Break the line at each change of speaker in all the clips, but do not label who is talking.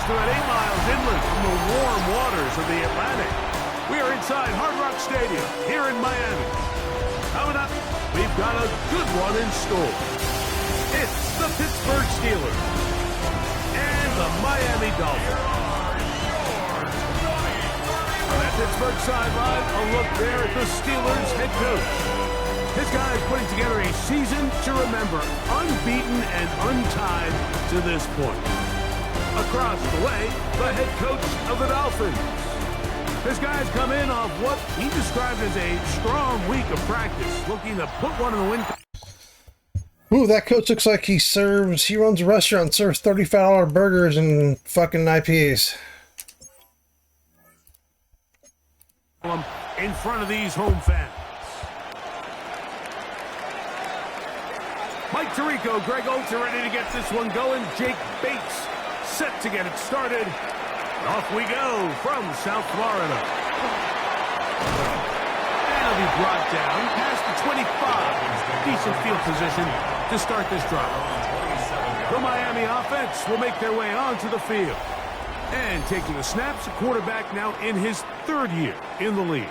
just about 8 miles inland from the warm waters of the Atlantic. We are inside Hard Rock Stadium here in Miami. Coming up, we've got a good one in store. It's the Pittsburgh Steelers and the Miami Dolphins. On that Pittsburgh sideline, a look there at the Steelers head coach. This guy is putting together a season to remember, unbeaten and untied to this point. Across the way, the head coach of the Dolphins. This guy's come in off what he described as a strong week of practice, looking to put one in the win.
Ooh, that coach looks like he runs a restaurant, serves $35 burgers and fucking IPAs.
In front of these home fans. Mike Tirico, Greg Oates are ready to get this one going. Jake Bates set to get it started. And off we go from South Florida. And it'll be brought down past the 25. Decent field position to start this drive. The Miami offense will make their way onto the field. And taking the snaps, a quarterback now in his 3rd year in the league.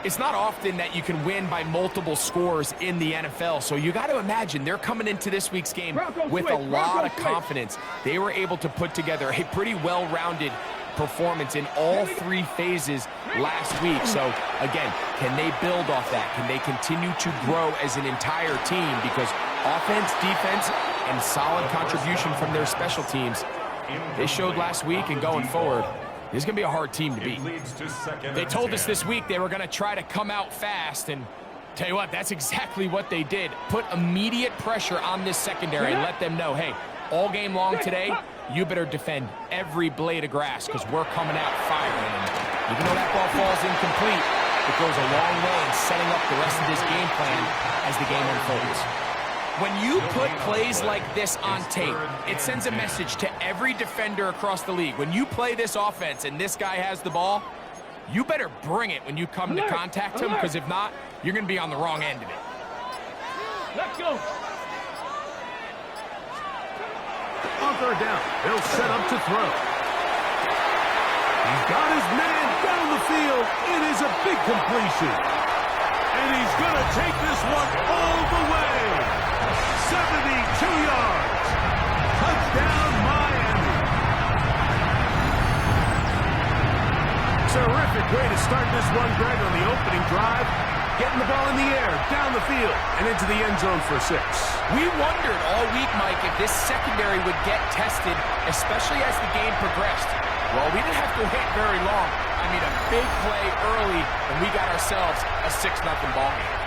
It's not often that you can win by multiple scores in the NFL, so you got to imagine they're coming into this week's game with a lot of confidence. They were able to put together a pretty well-rounded performance in all 3 phases last week. So, again, can they build off that? Can they continue to grow as an entire team? Because offense, defense, and solid contribution from their special teams, they showed last week and going forward. This is going to be a hard team to beat. They told us this week they were going to try to come out fast, and tell you what, that's exactly what they did. Put immediate pressure on this secondary and let them know, hey, all game long today, you better defend every blade of grass because we're coming out firing. And even though that ball falls incomplete, it goes a long way in setting up the rest of this game plan as the game unfolds. When you put plays like this on tape, it sends a message to every defender across the league. When you play this offense and this guy has the ball, you better bring it when you come to contact him, because if not, you're going to be on the wrong end of it.
Let's go. On 3rd down, he'll set up to throw. He's got his man down the field. It is a big completion. And he's going to take this one all the way. 72 yards. Touchdown, Miami. Terrific way to start this one, Greg, on the opening drive. Getting the ball in the air, down the field, and into the end zone for 6.
We wondered all week, Mike, if this secondary would get tested, especially as the game progressed. Well, we didn't have to wait very long. I mean, a big play early, and we got ourselves a 6-0 ball game.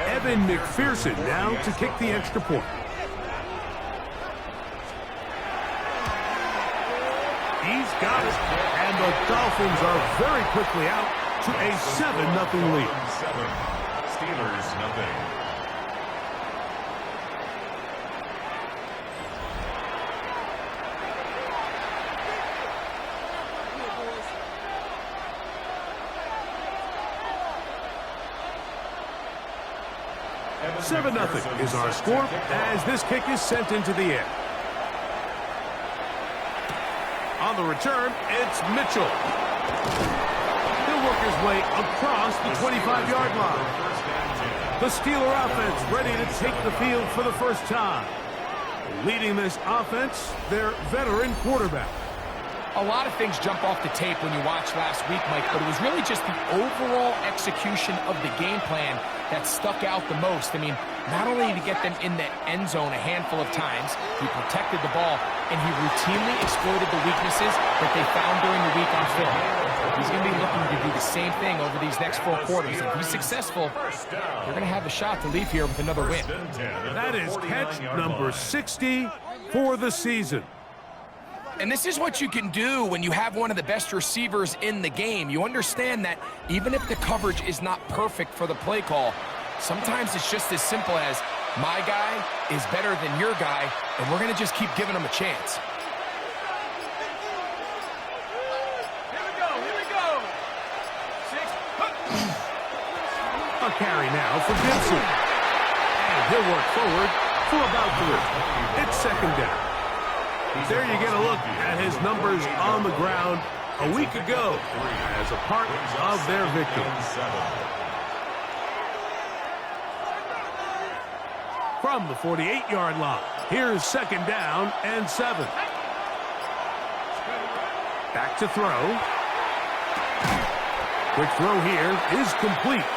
Evan McPherson now to kick the extra point. He's got it, and the Dolphins are very quickly out to a 7-0 lead.
7. Steelers nothing.
Seven 0 is our score as this kick is sent into the air. On the return, it's Mitchell. He'll work his way across the 25-yard line. The Steeler offense ready to take the field for the first time. Leading this offense, their veteran quarterback.
A lot of things jump off the tape when you watch last week, Mike, but it was really just the overall execution of the game plan that stuck out the most. I mean, not only to get them in the end zone a handful of times, he protected the ball, and he routinely exploited the weaknesses that they found during the week on film. He's going to be looking to do the same thing over these next 4 quarters. If he's successful, they're going to have a shot to leave here with another win.
That is catch number 60 for the season.
And this is what you can do when you have one of the best receivers in the game. You understand that even if the coverage is not perfect for the play call, sometimes it's just as simple as, my guy is better than your guy, and we're going to just keep giving him a chance.
Here we go. A carry now for Gibson. And he'll work forward for about 3. It's second down. There you get a look at his numbers on the ground a week ago as a part of their victory. From the 48-yard line, here's second down and 7. Back to throw. Quick throw here is complete.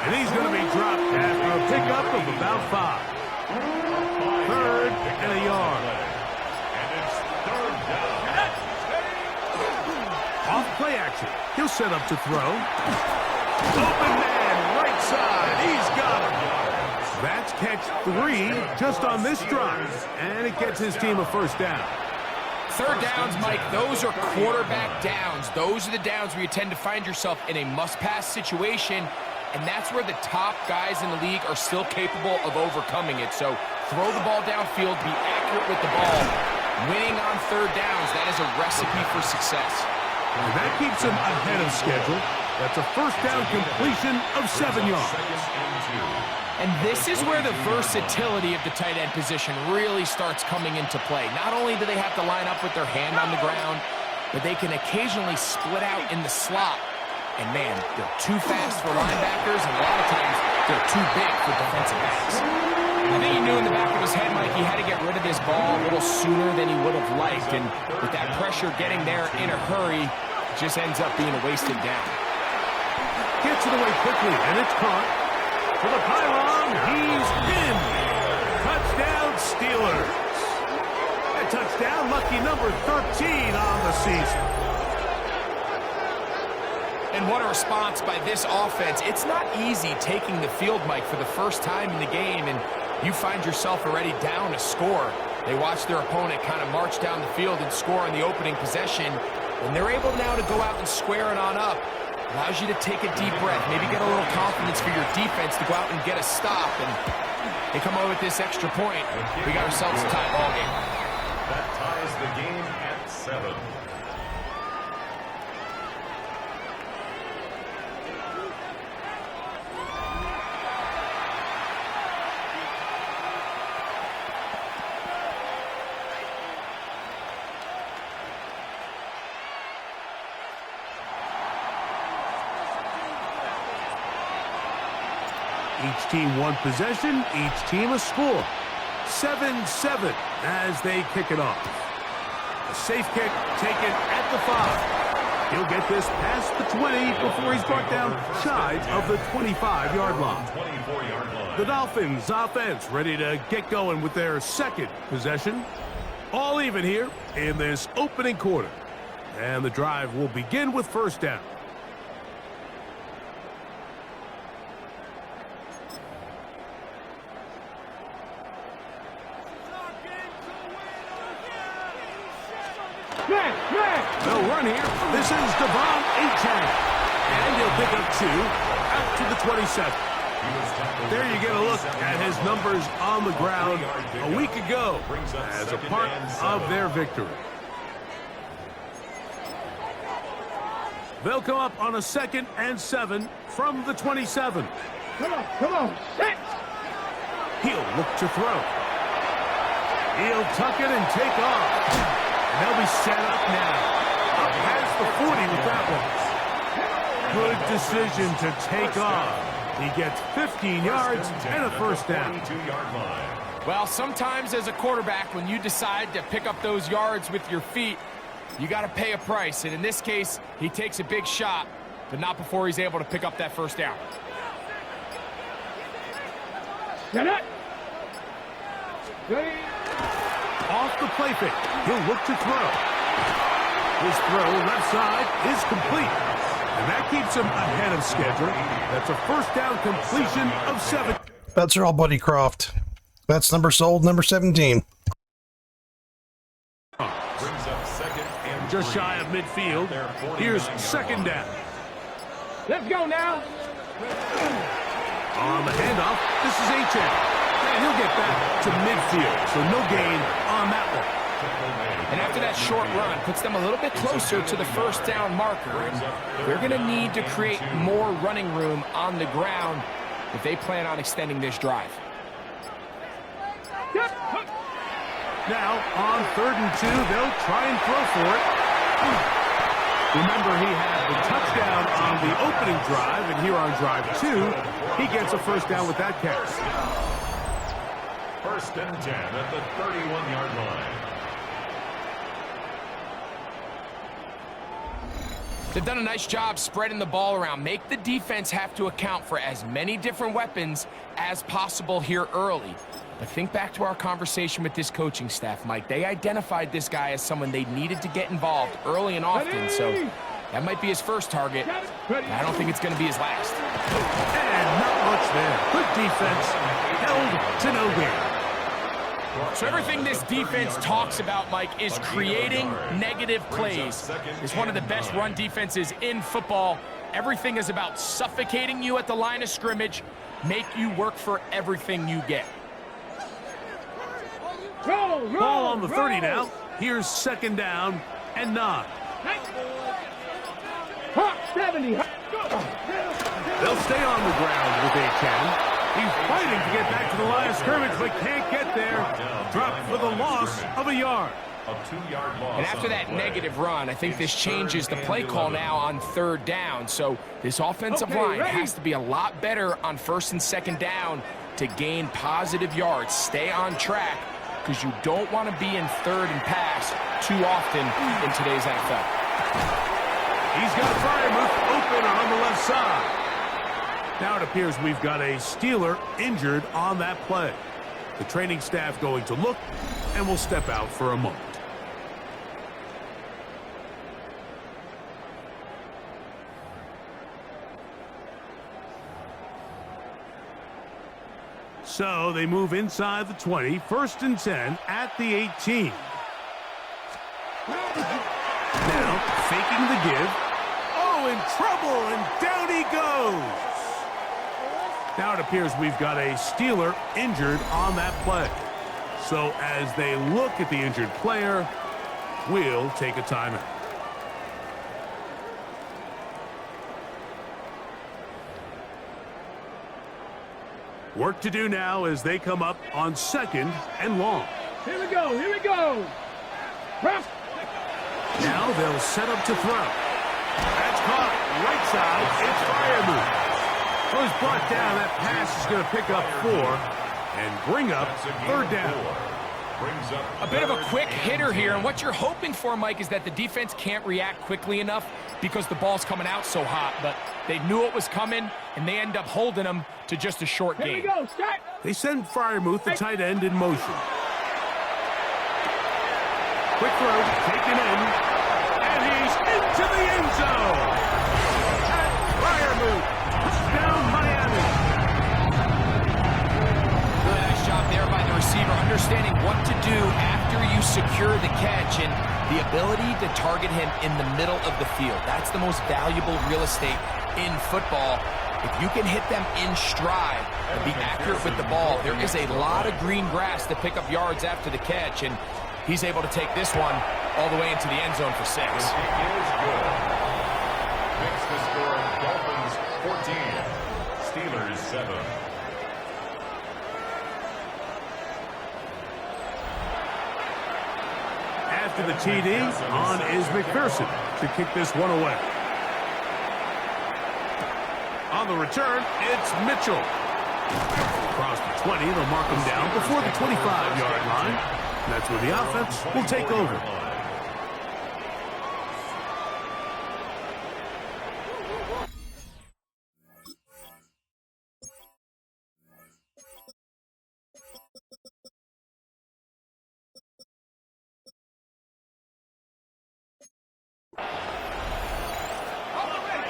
And he's going to be dropped after a pickup of about 5. 3rd and a yard.
And it's 3rd down.
Off play action. He'll set up to throw. Open man, right side. He's got him. That's catch 3 just on this drive. And it gets his team a first down.
Third downs, Mike, those are quarterback downs. Those are the downs where you tend to find yourself in a must-pass situation, and that's where the top guys in the league are still capable of overcoming it. So throw the ball downfield, be accurate with the ball. Winning on third downs, that is a recipe for success.
And that keeps him ahead of schedule. That's a first down completion of 7 yards.
And this is where the versatility of the tight end position really starts coming into play. Not only do they have to line up with their hand on the ground, but they can occasionally split out in the slot. And man, they're too fast for linebackers, and a lot of times they're too big for defensive backs. I think he knew in the back of his head, Mike, he had to get rid of this ball a little sooner than he would have liked. And with that pressure getting there in a hurry, it just ends up being a wasted down.
Gets it away quickly, and it's caught. For the pylon, he's pinned. Touchdown, Steelers. A touchdown, lucky number 13 on the season.
And what a response by this offense. It's not easy taking the field, Mike, for the first time in the game, and you find yourself already down a score. They watch their opponent kind of march down the field and score in the opening possession, and they're able now to go out and square it on up. Allows you to take a deep breath, maybe get a little confidence for your defense to go out and get a stop. And they come over with this extra point. We got ourselves a tie ball game.
That ties the game at 7.
Each team one possession, each team a score. 7-7 as they kick it off. A safe kick taken at the 5. He'll get this past the 20 before he's brought down shy of the 25-yard line.
24-yard line.
The Dolphins offense ready to get going with their second possession. All even here in this opening quarter. And the drive will begin with first down. They'll run here. This is Devon Achane. And he'll pick up 2 out to the 27. There you get a look at his numbers on the ground a week ago as a part of their victory. They'll come up on a 2nd and 7 from the 27.
Come on, set!
He'll look to throw. He'll tuck it and take off. And they'll be set up now. Up past the 40 with that one. Good decision to take off. He gets 15 yards and a first down.
22-yard line.
Well, sometimes as a quarterback, when you decide to pick up those yards with your feet, you got to pay a price. And in this case, he takes a big shot, but not before he's able to pick up that first down.
Get it! Ready?
Off the play fake. He'll look to throw. His throw left side is complete. And that keeps him ahead of schedule. That's a first down completion of 7.
That's our all Buddy Croft. That's number 17.
Brings up 2nd and
Just
3.
shy of midfield. Here's second down.
Let's go now!
On the handoff, this is Achane. And he'll get back to midfield, so no gain on that one.
And after that short run, puts them a little bit closer to the first down marker. And they're going to need to create more running room on the ground if they plan on extending this drive.
Now, on 3rd and 2, they'll try and throw for it. Remember, he had the touchdown on the opening drive, and here on drive 2, he gets a first down with that catch.
1st and 10 at the 31-yard line.
They've done a nice job spreading the ball around. Make the defense have to account for as many different weapons as possible here early. But think back to our conversation with this coaching staff, Mike. They identified this guy as someone they needed to get involved early and often, so that might be his first target. I don't think it's going to be his last.
And not much there. Good defense, held to no gain.
So everything this defense talks about, Mike, is creating negative plays. It's one of the best run defenses in football. Everything is about suffocating you at the line of scrimmage, make you work for everything you get.
Ball on the 30 now. Here's 2nd down and 9.
70.
They'll stay on the ground with a 10. He's fighting to get back to the line of scrimmage, but can't get there. Dropped for the loss of a yard.
A 2-yard loss.
And after that negative run, I think this changes the play call now on 3rd down. So this offensive line has to be a lot better on 1st and 2nd down to gain positive yards. Stay on track, because you don't want to be in 3rd and pass too often in today's NFL.
He's got Freiermuth open on the left side. Now it appears we've got a Steeler injured on that play. The training staff going to look, and will step out for a moment. So they move inside the 20, 1st and 10 at the 18. Now faking the give. Oh, in trouble, and down he goes. Now it appears we've got a Steeler injured on that play. So as they look at the injured player, we'll take a timeout. Work to do now as they come up on 2nd and long.
Here we go. Here we go. Press.
Now they'll set up to throw. That's caught right side. It's Freiermuth. So he's brought down. That pass is going to pick up 4 and bring up 3rd down.
A bit of a quick hitter here, and what you're hoping for, Mike, is that the defense can't react quickly enough because the ball's coming out so hot, but they knew it was coming, and they end up holding them to just a short
Here
game.
we go. Start.
They send Freiermuth, the tight end, in motion. Quick throw, taken in, and he's into the end zone. And Freiermuth, touchdown Miami.
Really nice job there by the receiver, understanding what to do after you secure the catch, and the ability to target him in the middle of the field. That's the most valuable real estate in football. If you can hit them in stride and be accurate with the ball, there is a lot of green grass to pick up yards after the catch, and he's able to take this one all the way into the end zone for 6.
It is good. Makes the score Dolphins 14, Steelers 7.
After the TD, on is McPherson to kick this one away. On the return, it's Mitchell. Across the 20, they'll mark him down before the 25-yard line. And that's where the offense will take over.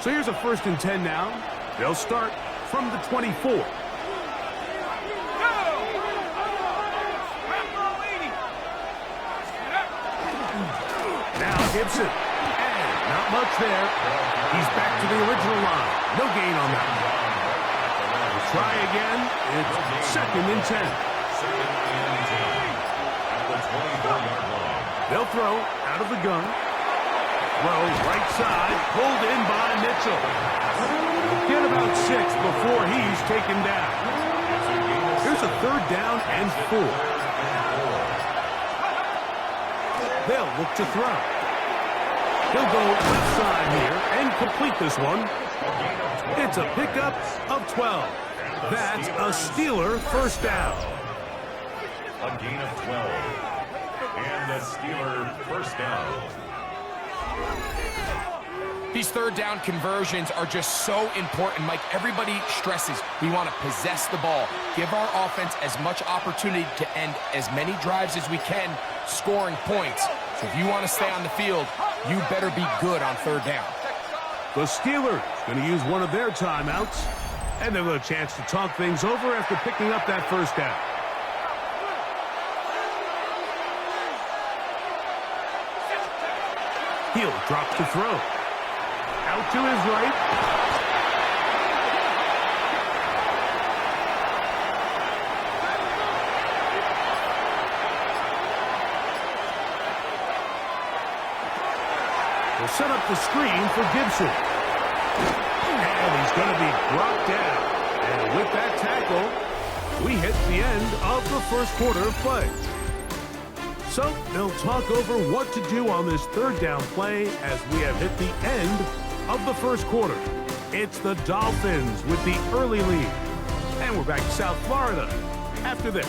So here's a 1st and 10 now. They'll start from the 24. Now Gibson. And not much there. He's back to the original line. No gain on that one. Try again. It's 2nd and 10.
At the 24-yard line.
They'll throw out of the gun. Throw right side, pulled in by Mitchell. Get about 6 before he's taken down. Here's a 3rd down and 4. They'll look to throw. He'll go left side here and complete this one. It's a pickup of 12. That's a Steeler first down.
A gain of 12. And a Steeler first down.
These third down conversions are just so important, Mike. Everybody stresses we want to possess the ball, give our offense as much opportunity to end as many drives as we can, scoring points. So if you want to stay on the field, you better be good on third down.
The Steelers going to use one of their timeouts, and they'll have a chance to talk things over after picking up that first down. He'll drop to throw. Out to his right. We'll set up the screen for Gibson. And he's going to be brought down. And with that tackle, we hit the end of the first quarter of play. So they'll talk over what to do on this third down play as we have hit the end of the first quarter. It's the Dolphins with the early lead. And we're back to South Florida after this.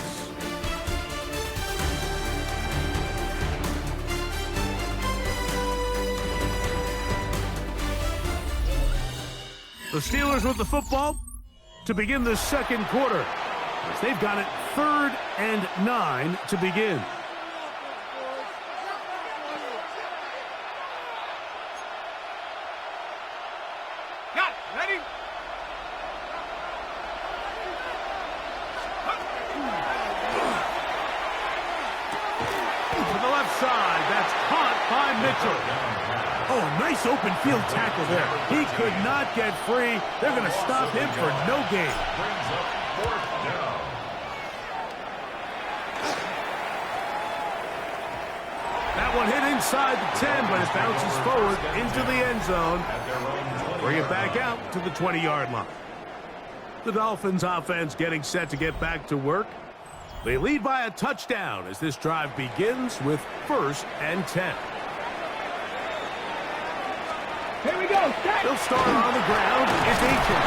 The Steelers with the football to begin the second quarter. They've got it 3rd and 9 to begin. Oh, a nice open field tackle there. He could not get free. They're going to stop him for no gain.
Brings up 4th down.
That one hit inside the 10, but it bounces forward into the end zone. Bring it back out to the 20-yard line. The Dolphins offense getting set to get back to work. They lead by a touchdown as this drive begins with 1st and 10.
Here we go.
They'll start on the ground. It's Aiken.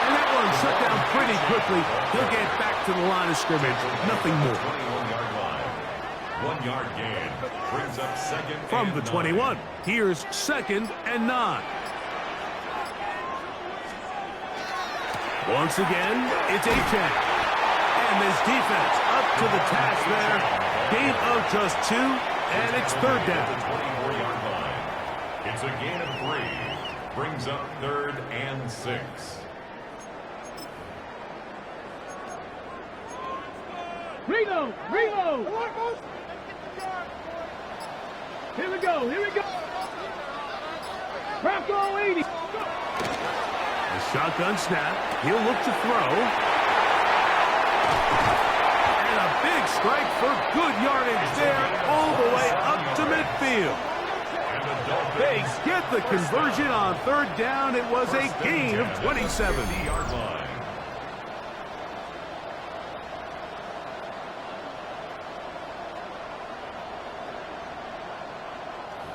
And that one shut down pretty quickly. He'll get back to the line of scrimmage. Nothing more.
21-yard line. 1 yard gain. Brings up 2nd
From
and
the
9.
21. Here's 2nd and 9. Once again, it's Aiken. And this defense up to the task there. Gain of just 2, and it's 3rd down.
24-yard line. It's a gain of 3. Brings up 3rd and 6.
Reload. Here we go. Bronco 80.
A shotgun snap. He'll look to throw. And a big strike for good yardage there all the way up to midfield. They get the conversion on 3rd down. It was a gain of 27.
Yard line.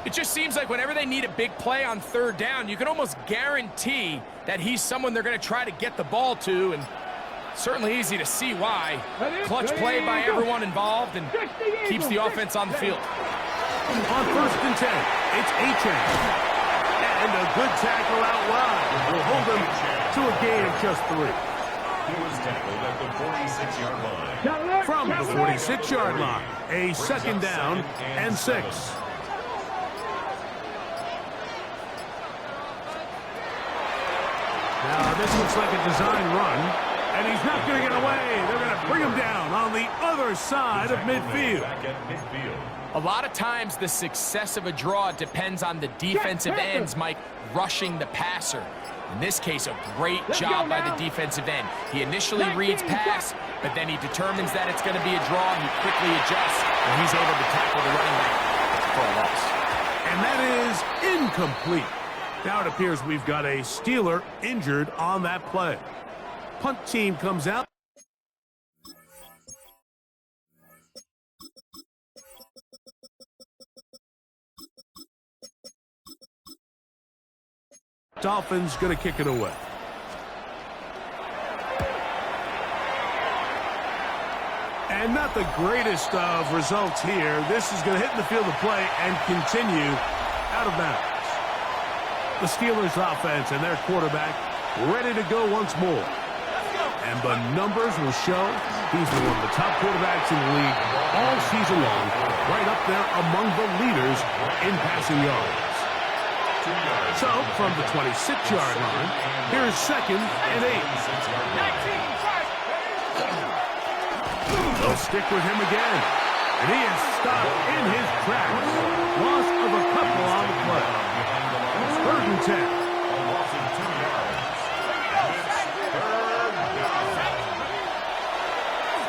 It just seems like whenever they need a big play on 3rd down, you can almost guarantee that he's someone they're going to try to get the ball to, and certainly easy to see why. Clutch play by everyone involved and keeps the offense on the field.
On 1st and 10, it's Aiken. And a good tackle out wide will hold him to a gain of just 3.
He was tackled at the 46-yard line.
From the 46-yard line, a 2nd down and 6. Now, this looks like a design run, and he's not going to get away. They're going to bring him down on the other side of midfield.
Back at midfield.
A lot of times the success of a draw depends on the defensive ends, Mike, rushing the passer. In this case, a great job by the defensive end. He initially reads pass, but then he determines that it's going to be a draw. He quickly adjusts, and he's able to tackle the running back for a loss.
And that is incomplete. Now it appears we've got a Steeler injured on that play. Punt team comes out. Dolphins going to kick it away. And not the greatest of results here. This is going to hit in the field of play and continue out of bounds. The Steelers offense and their quarterback ready to go once more. And the numbers will show he's been one of the top quarterbacks in the league all season long, right up there among the leaders in passing yards. So, from the 26-yard line, here's 2nd and 8. They'll stick with him again. And he is stopped in his tracks. Loss of a couple on the play. 3rd and 10.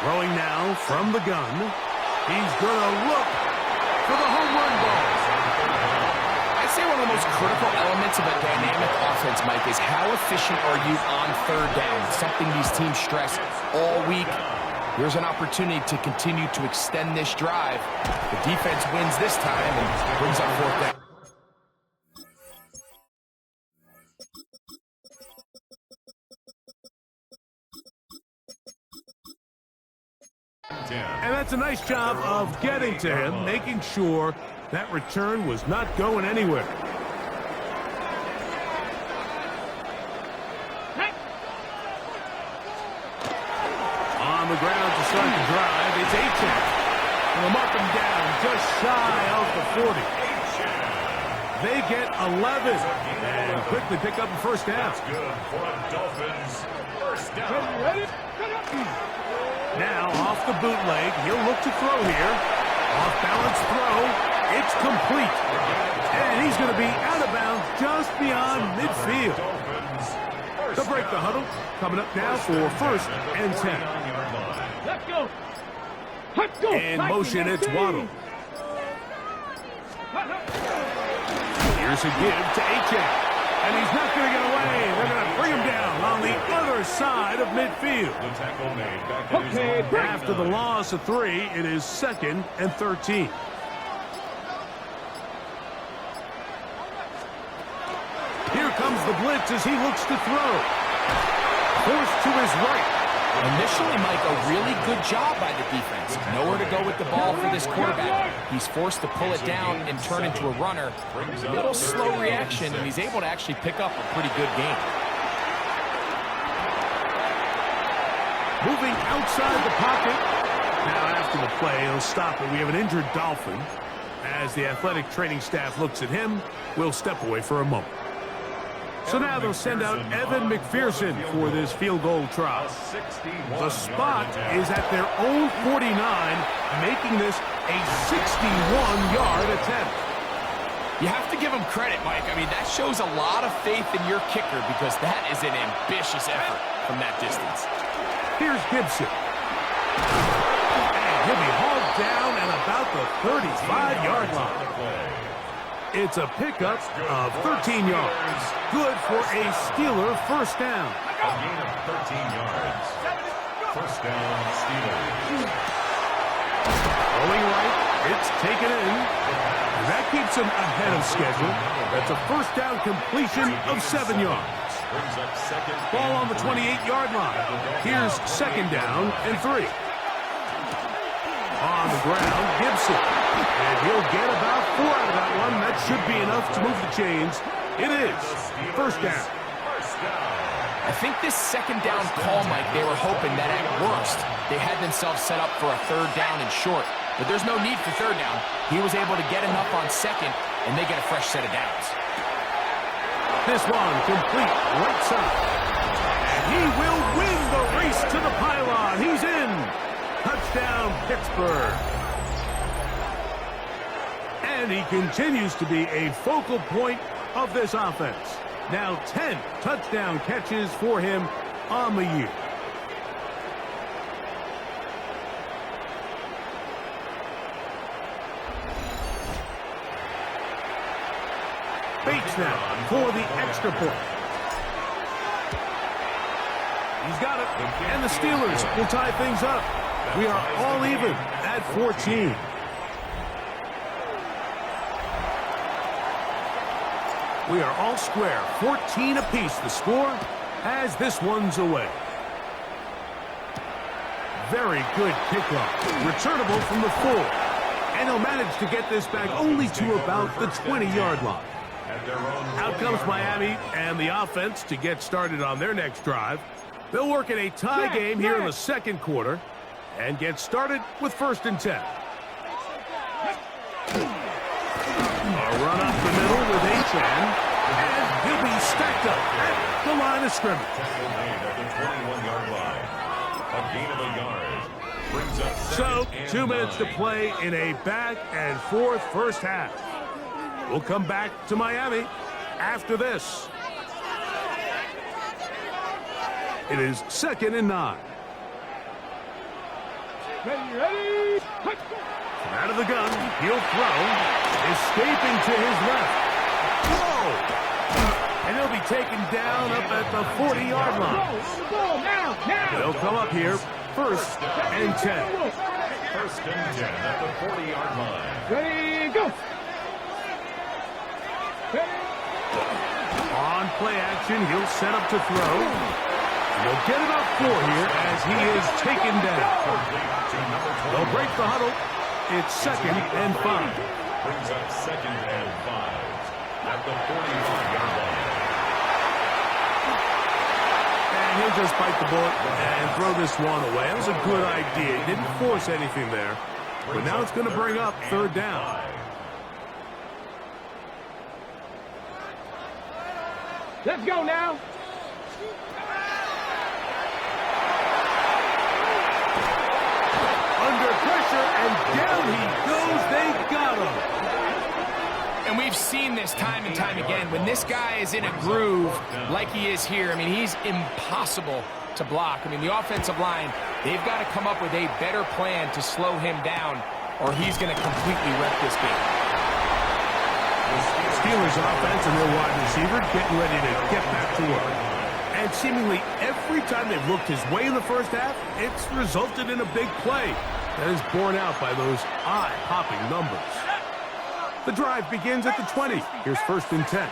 Throwing now from the gun. He's going to look for the home run ball.
I'd say one of the most critical elements of a dynamic offense, Mike, is how efficient are you on 3rd down? Something these teams stress all week. Here's an opportunity to continue to extend this drive. The defense wins this time and brings up 4th down.
And that's a nice job of getting to him, making sure that return was not going anywhere. On the ground to start the drive, it's Achane. And they'll mark him down just shy of the 40. They get 11 and quickly pick up a 1st down.
That's good for the Dolphins. 1st down.
Ready?
Now off the bootleg, he'll look to throw here. Off balance throw, it's complete. And he's going to be out of bounds just beyond midfield. To break the huddle, coming up now for 1st and 10.
Let's go. Let's go.
In motion, it's Waddle. Here's a give to Achane. And he's not going to get away. They're going to bring him down on the other side of midfield.
The tackle made back at his own
After the loss of 3, it is 2nd and 13. Here comes the blitz as he looks to throw. Forced to his right.
Initially, Mike, a really good job by the defense. Nowhere to go with the ball for this quarterback. He's forced to pull it down and turn into a runner. A little slow reaction, and he's able to actually pick up a pretty good game.
Moving outside the pocket. Now after the play, he'll stop it. We have an injured Dolphin. As the athletic training staff looks at him, we'll step away for a moment. So now they'll send out Evan McPherson for this field goal try. The spot is at their own 49, making this a 61-yard attempt.
You have to give him credit, Mike. I mean, that shows a lot of faith in your kicker because that is an ambitious effort from that distance.
Here's Gibson. And he'll be hauled down at about the 35-yard line. It's a pickup of 13 yards. Good for a Steeler 1st down.
A gain of 13 yards. 1st down, Steelers.
Going right, it's taken in. And that keeps him ahead of schedule. That's a 1st down completion of 7 yards.
Brings up 2nd.
Ball on the 28-yard line. Here's 2nd down and 3. On the ground, Gibson. And he'll get about 4 out of that one. That should be enough to move the chains. It is 1st down.
I think this 2nd down call, Mike, they were hoping that at worst they had themselves set up for a 3rd down and short. But there's no need for 3rd down. He was able to get enough on 2nd, and they get a fresh set of downs.
This one complete right side. And he will win the race to the pylon. He's in. Touchdown, Pittsburgh. And he continues to be a focal point of this offense. Now 10 touchdown catches for him on the year. Bates now for the extra point. He's got it. And the Steelers will tie things up. We are all even at 14. We are all square. 14 apiece the score as this one's away. Very good kickoff. Returnable from the 4. And he'll manage to get this back only to about the 20-yard line. Out comes Miami and the offense to get started on their next drive. They'll work in a tie game here in the second quarter and get started with 1st and 10. A run up the middle with H.N. And he'll be stacked up at the line of scrimmage. So, 2 minutes to play in a back-and-forth first half. We'll come back to Miami after this. It is 2nd and 9.
Ready?
Out of the gun, he'll throw, escaping to his left. Whoa! And he'll be taken down up at the 40-yard line. They'll come up here, 1st and 10.
1st and 10 at the 40-yard line.
Ready, go.
On play action, he'll set up to throw. He'll get it up 4 here as he is taken down. They'll break the huddle. It's 2nd and 5.
Brings up 2nd and 5 at the 45-yard line.
And he'll just bite the bullet and throw this one away. That was a good idea. He didn't force anything there. But now it's going to bring up 3rd down.
Let's go now.
Under pressure, and down he goes. They got him.
And we've seen this time and time again. When this guy is in a groove like he is here, I mean, he's impossible to block. I mean, the offensive line, they've got to come up with a better plan to slow him down, or he's going to completely wreck this game.
Steelers offense and their wide receiver getting ready to get back to work. And seemingly every time they've looked his way in the first half, it's resulted in a big play that is borne out by those eye-popping numbers. The drive begins at the 20. Here's 1st and 10.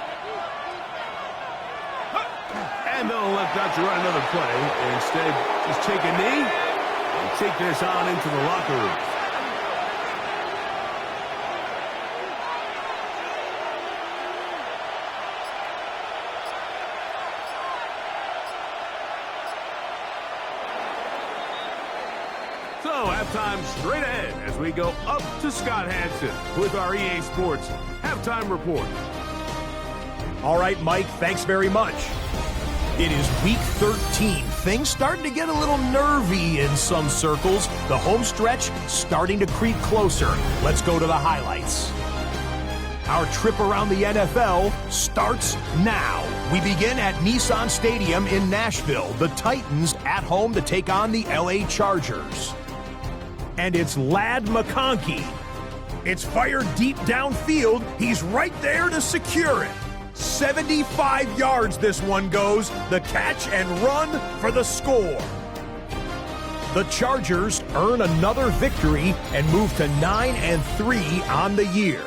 And they'll let Dutch run another play. Instead, just take a knee and take this on into the locker room. So, halftime straight ahead as we go up to Scott Hansen with our EA Sports Halftime Report.
All right, Mike, thanks very much. It is Week 13. Things starting to get a little nervy in some circles. The home stretch starting to creep closer. Let's go to the highlights. Our trip around the NFL starts now. We begin at Nissan Stadium in Nashville. The Titans at home to take on the LA Chargers. And it's Ladd McConkey. It's fired deep downfield. He's right there to secure it. 75 yards this one goes. The catch and run for the score. The Chargers earn another victory and move to 9-3 on the year.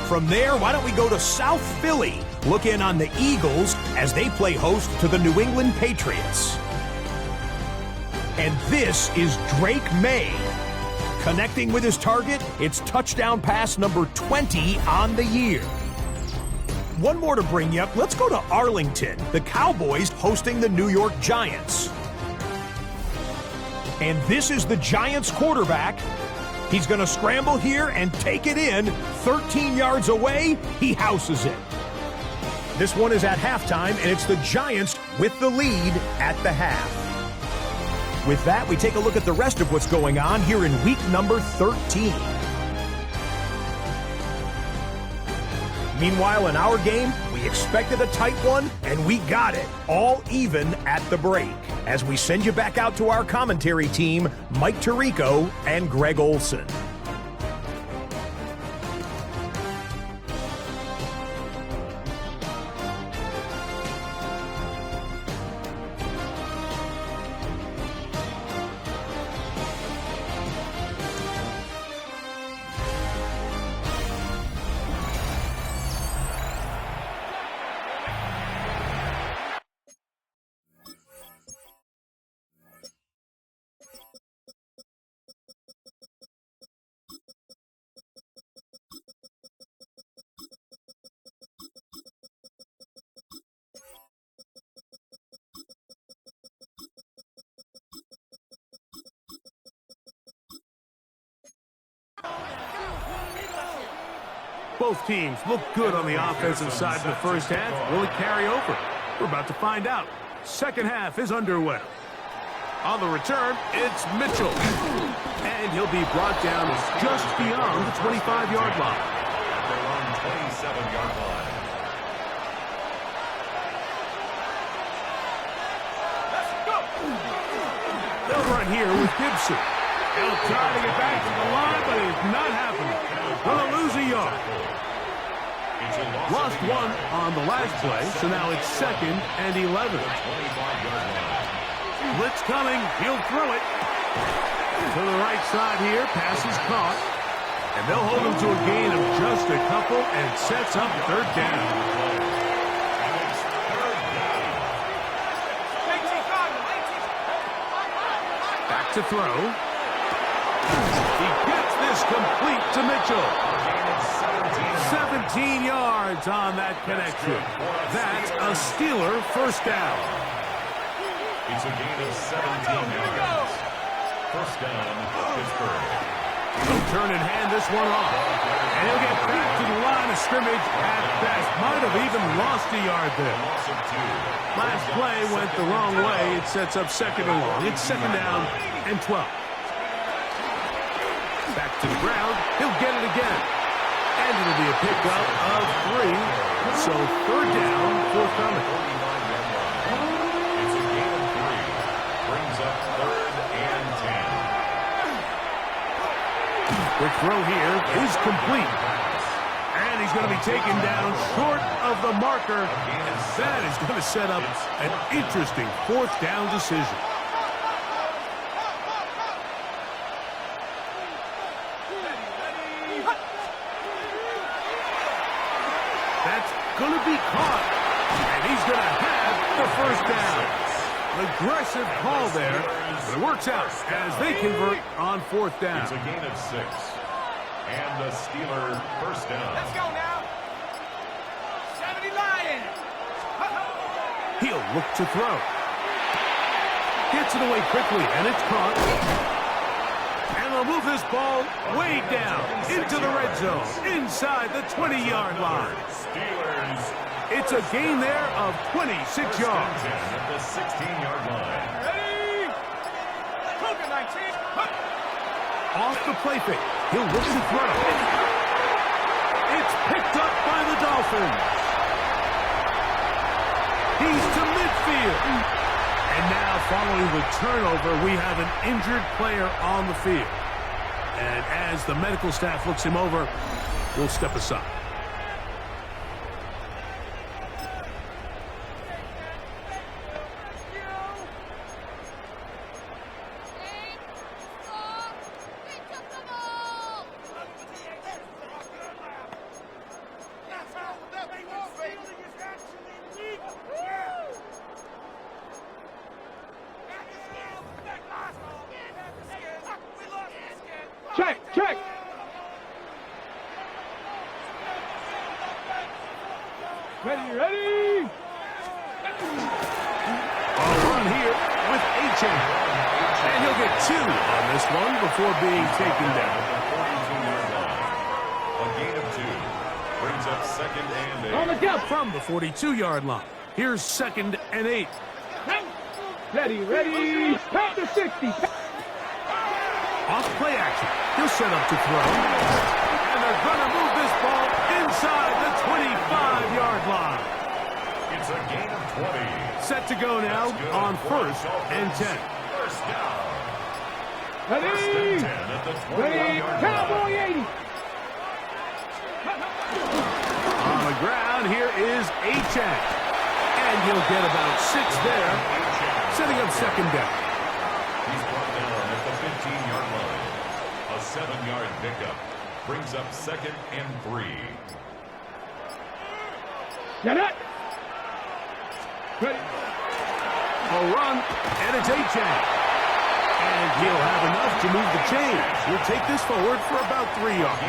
From there, why don't we go to South Philly? Look in on the Eagles as they play host to the New England Patriots. And this is Drake May. Connecting with his target, it's touchdown pass number 20 on the year. One more to bring you up. Let's go to Arlington. The Cowboys hosting the New York Giants. And this is the Giants quarterback. He's going to scramble here and take it in. 13 yards away, he houses it. This one is at halftime, and it's the Giants with the lead at the half. With that, we take a look at the rest of what's going on here in week number 13. Meanwhile, in our game, we expected a tight one, and we got it, all even at the break. As we send you back out to our commentary team, Mike Tirico and Greg Olson.
Both teams look good on the offensive side in the first half. Will it carry over? We're about to find out. Second half is underway. On the return, it's Mitchell. And he'll be brought down just beyond the 25-yard line.
They're on 27-yard line.
They'll run here with Gibson. He'll try to get back to the line, but it's not happening. Gonna lose a yard. Lost one on the last play, so now it's 2nd and 11. Blitz coming. He'll throw it. To the right side here. Pass is caught. And they'll hold him to a gain of just a couple and sets up 3rd down. Back to throw. He gets this complete to Mitchell. 17 yards on that connection. That's a Steeler first down.
It's a gain of 17 yards. First down, Pittsburgh.
He'll turn and hand this one off. And he'll get back to the line of scrimmage at best. Might have even lost a yard there. Last play went the wrong way. It sets up 2nd and long. It's 2nd down and 12. Back to the ground. He'll get it again. And it'll be a pickup of 3. So 3rd down, forthcoming.
It's a gain of 3. Brings up 3rd and 10.
Quick throw here is complete. And he's going to be taken down short of the marker. And that is going to set up an interesting 4th down decision. That's going to be caught. And he's going to have the first down. Aggressive call there, but it works out as they convert on 4th down.
It's a gain of 6. And the Steeler first down.
Let's go now. 70 Lions.
He'll look to throw. Gets it away quickly, and it's caught. And they'll move this ball way down into the red zone, inside the 20-yard line.
Steelers.
It's a gain there of 26 yards.
10 at the 16-yard line.
Ready? Cougar 19.
Off the play fake. He'll look to throw. It's picked up by the Dolphins. He's to midfield. And now, following the turnover, we have an injured player on the field. And as the medical staff looks him over, we'll step aside.
Check, check. Ready.
A run here with A-Chain. And he'll get 2 on this one before being taken down.
A gain of 2. Brings up 2nd and 8.
On the go.
From the 42-yard line. Here's 2nd and 8.
Ready. Count to 60.
Off play action. He'll set up to throw. And they're going to move this ball inside the 25-yard line.
It's a gain of 20.
Set to go now on 1st and 10.
First down.
Ready.
First and 10 at the 21-yard line.
Cowboy 80.
On the ground, here is A-Chain. And he'll get about 6 there, setting up 2nd down.
He's brought down at the 15-yard line. A 7-yard pickup. Brings up 2nd and 3.
Get it. Ready.
A run, and it's A-Chain. And he'll have enough to move the chains. We'll take this forward for about 3 yards.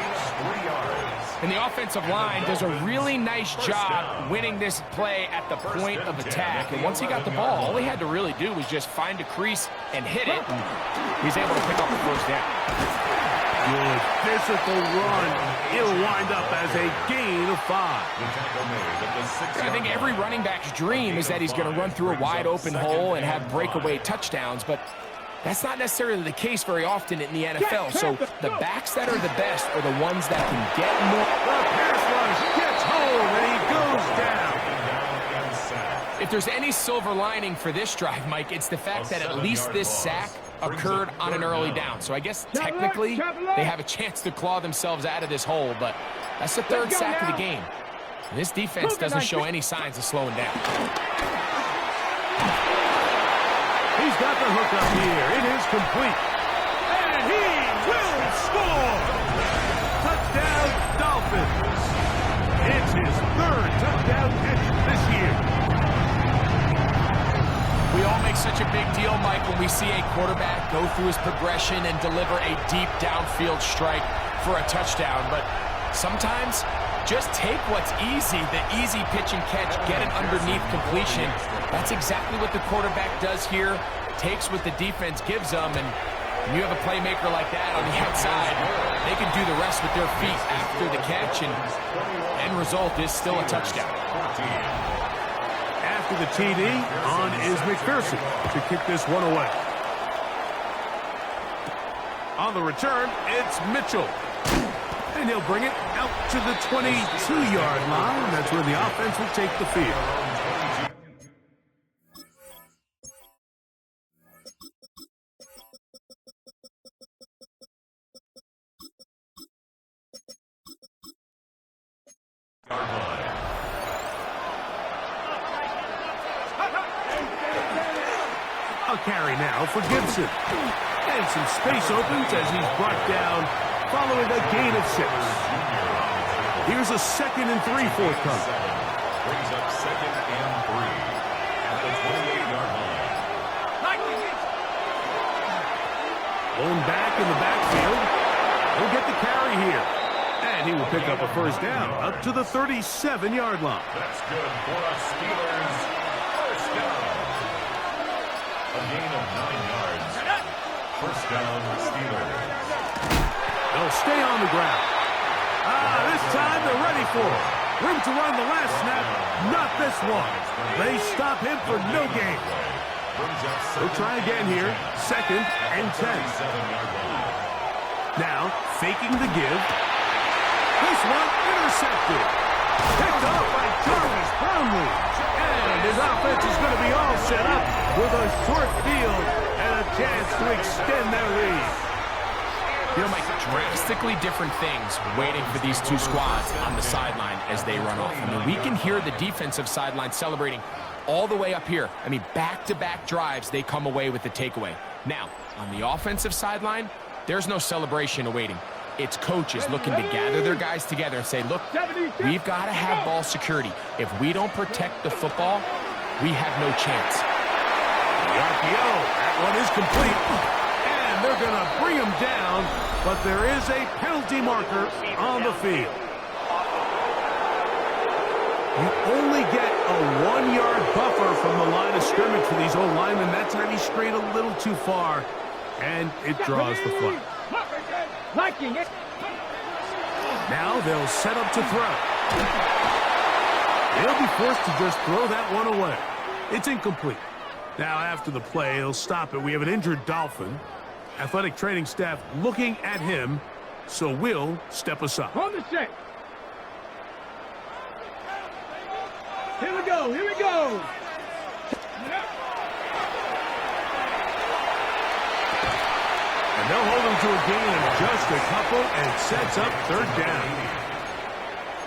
3 yards.
And the offensive line does a really nice job winning this play at the point of attack. And once he got the ball, all he had to really do was just find a crease and hit it. And he's able to pick up the first down.
Good physical run. It'll wind up as a gain of 5.
I think every running back's dream is that he's going to run through a wide open hole and have breakaway touchdowns, but that's not necessarily the case very often in the NFL. So the backs that are the best are the ones that can get more.
The pass rush gets home and he goes down.
If there's any silver lining for this drive, Mike, it's the fact that at least this sack occurred on an early down. So I guess technically they have a chance to claw themselves out of this hole, but that's the 3rd sack of the game. And this defense doesn't show any signs of slowing down.
He's got the hook up here. It is complete. And he will score! Touchdown, Dolphins. It's his 3rd touchdown catch this year.
We all make such a big deal, Mike, when we see a quarterback go through his progression and deliver a deep downfield strike for a touchdown. But sometimes just take what's easy, the easy pitch and catch, get it underneath completion. That's exactly what the quarterback does here. Takes what the defense gives them, and when you have a playmaker like that on the outside, they can do the rest with their feet after the catch, and end result is still a touchdown.
After the TD, on is McPherson to kick this one away. On the return, it's Mitchell. And he'll bring it out to the 22-yard line. That's where the offense will take the field. A carry now for Gibson. And some space opens as he's brought down following a gain of 6. Here's a 2nd and 3 forthcoming.
Brings up 2nd and 3 at the 28-yard line.
Blown back in the backfield. He'll get the carry here. And he will pick up a first down up to the 37-yard line.
That's good for us Steelers. First down. A gain of 9 yards. First down, Steelers.
They'll stay on the ground. This time they're ready for it. Room to run the last snap. Not this one. They stop him for no gain. They'll try again here. 2nd and 10. Now, faking the give. This one intercepted. Picked off by Jarvis Brownlee. And his offense is going to be all set up with a short field and a chance to extend their lead.
You know, Mike, drastically different things waiting for these two squads on the sideline as they run off. I mean, we can hear the defensive sideline celebrating all the way up here. I mean, back-to-back drives, they come away with the takeaway. Now, on the offensive sideline, there's no celebration awaiting. It's coaches looking to gather their guys together and say, look, we've got to have ball security. If we don't protect the football, we have no chance.
The RPO, that one is complete. And they're going to bring him down, but there is a penalty marker on the field. You only get a 1-yard buffer from the line of scrimmage for these old linemen. That time he strayed a little too far, and it draws the flag. Now they'll set up to throw. They'll be forced to just throw that one away. It's incomplete. Now after the play, he'll stop it. We have an injured Dolphin. Athletic training staff looking at him, so we'll step aside.
On the set. Here we go, here we go.
And they'll hold him to a gain of just a couple and sets up 3rd down.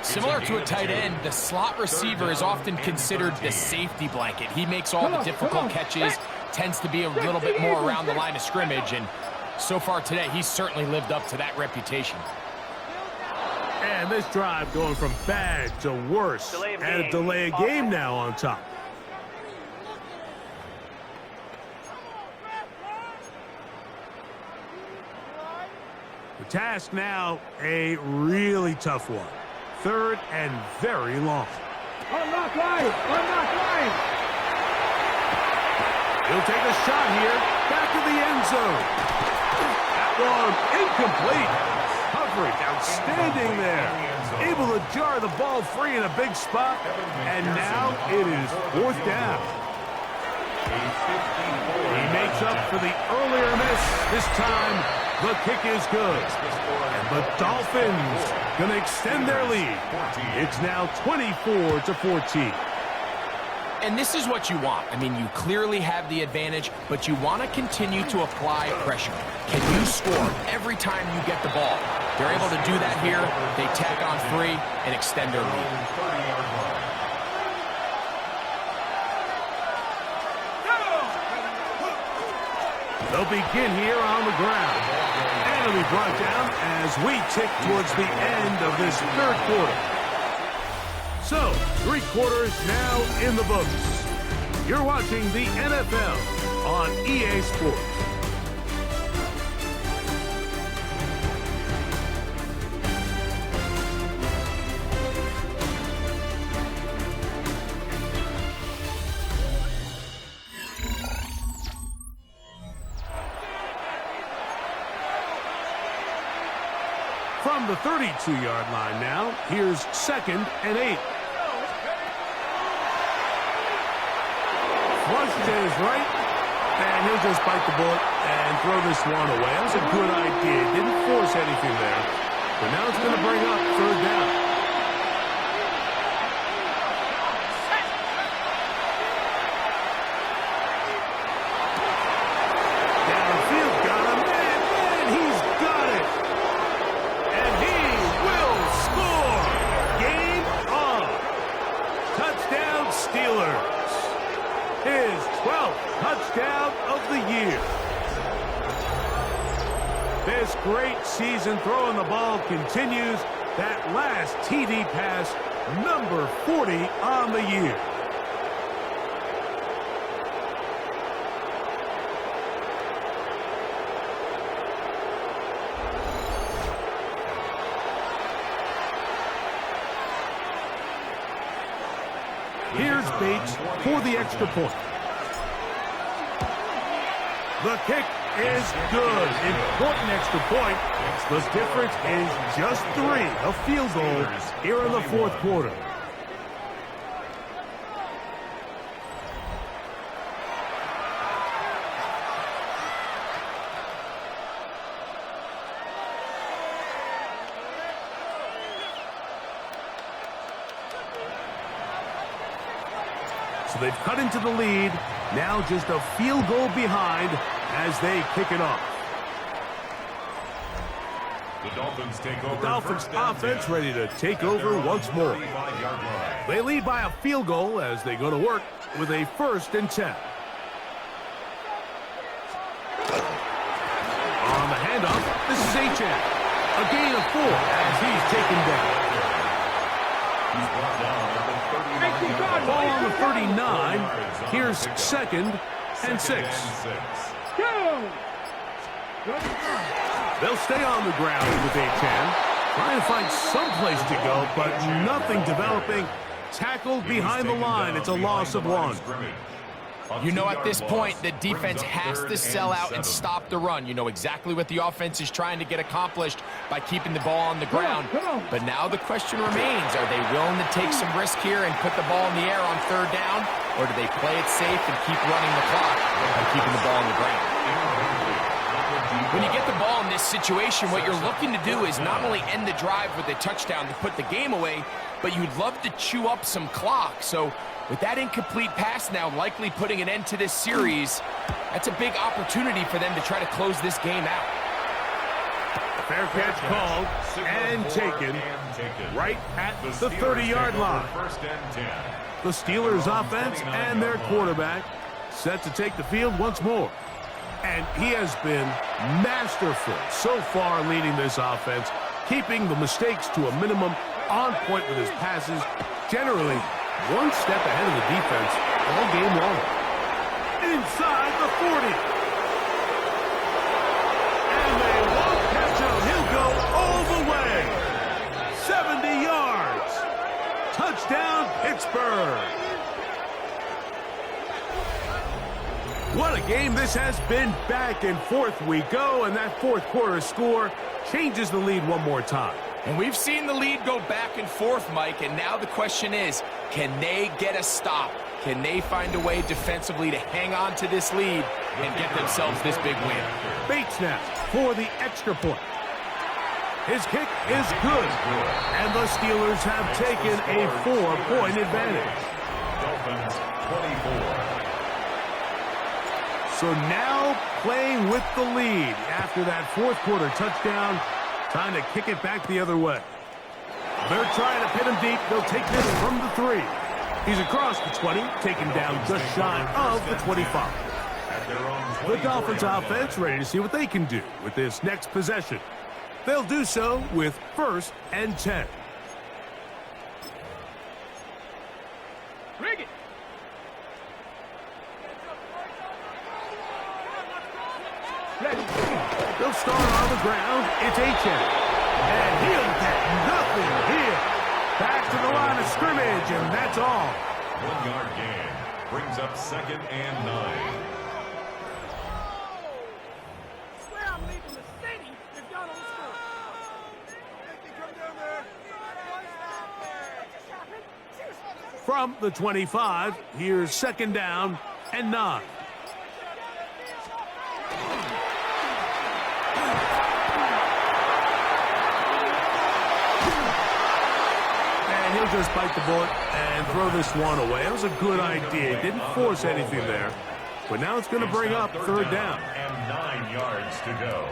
Similar to a tight end, the slot receiver is often considered the safety blanket. He makes all the difficult catches, tends to be a little bit more around the line of scrimmage, and so far today, he's certainly lived up to that reputation.
And this drive going from bad to worse. And a delay of game now on top. The task now, a really tough one. 3rd and very long.
Unlock line! Unlock line!
He'll take a shot here. Back to the end zone. That one incomplete. Coverage outstanding there. Able to jar the ball free in a big spot. And now it is 4th down. He makes up for the earlier miss. This time, the kick is good. And the Dolphins going to extend their lead. It's now 24-14.
And this is what you want. I mean, you clearly have the advantage, but you want to continue to apply pressure. Can you score every time you get the ball? They're able to do that here. They tack on 3 and extend their lead.
They'll begin here on the ground. And it'll be brought down as we tick towards the end of this 3rd quarter. So, 3 quarters now in the books. You're watching the NFL on EA Sports. From the 32-yard line now, here's 2nd and 8. Flush to his right, and he'll just bite the bullet and throw this one away. That was a good idea. Didn't force anything there. But now it's going to bring up 3rd down. Downfield got him, and he's got it. And he will score. Game on. Touchdown, Steelers. His 12th touchdown of the year. This great season throwing the ball continues. That last TD pass, number 40 on the year. Here's Bates for the extra point. The kick is good. Important extra point. The difference is just 3. A field goal here in the 4th quarter. So they've cut into the lead. Now just a field goal behind as they kick it off.
The Dolphins take over.
The Dolphins offense ready to take over once more. They lead by a field goal as they go to work with a 1st and 10. On the handoff, this is Achane. A gain of 4 as he's taken down.
He's brought down at the 39.
Ball on the 39. Here's 2nd and 6. They'll stay on the ground with Achane. Trying to find some place to go, but nothing developing. Tackled behind the line. It's a loss of 1.
You know, at this point, the defense has to sell out and stop the run. You know exactly what the offense is trying to get accomplished by keeping the ball on the ground. But now the question remains, are they willing to take some risk here and put the ball in the air on 3rd down? Or do they play it safe and keep running the clock by keeping the ball on the ground? When you get the ball in this situation, what you're looking to do is not only end the drive with a touchdown to put the game away, but you'd love to chew up some clock. So with that incomplete pass now likely putting an end to this series, that's a big opportunity for them to try to close this game out.
Fair catch called and taken right at the 30-yard line. The Steelers offense and their quarterback set to take the field once more. And he has been masterful so far leading this offense, keeping the mistakes to a minimum, on point with his passes, generally one step ahead of the defense all game long. Inside the 40. And they won't catch him. He'll go game. This has been back and forth we go, and that fourth quarter score changes the lead one more time.
And we've seen the lead go back and forth, Mike, and now the question is, can they get a stop? Can they find a way defensively to hang on to this lead and get themselves this big win?
Bates now for the extra point. His kick is good, and the Steelers have taken a 4-point advantage.
Dolphins 24.
So now playing with the lead after that fourth quarter touchdown, trying to kick it back the other way. They're trying to pin him deep. They'll take this from the 3. He's across the 20, taken down just shy of the 25. The Dolphins offense ready to see what they can do with this next possession. They'll do so with 1st and 10.
Rig it.
They'll start on the ground. It's H.M. And he'll get nothing here. Back to the line of scrimmage, and that's all.
1-yard gain brings up 2nd and 9.
Swear I'm leaving the city if y'all don't score. Come down there.
From the 25, here's 2nd down and 9. And he'll just bite the bullet and throw this one away. That was a good idea. Didn't force anything there. But now it's going to bring up 3rd down.
And 9 yards to go.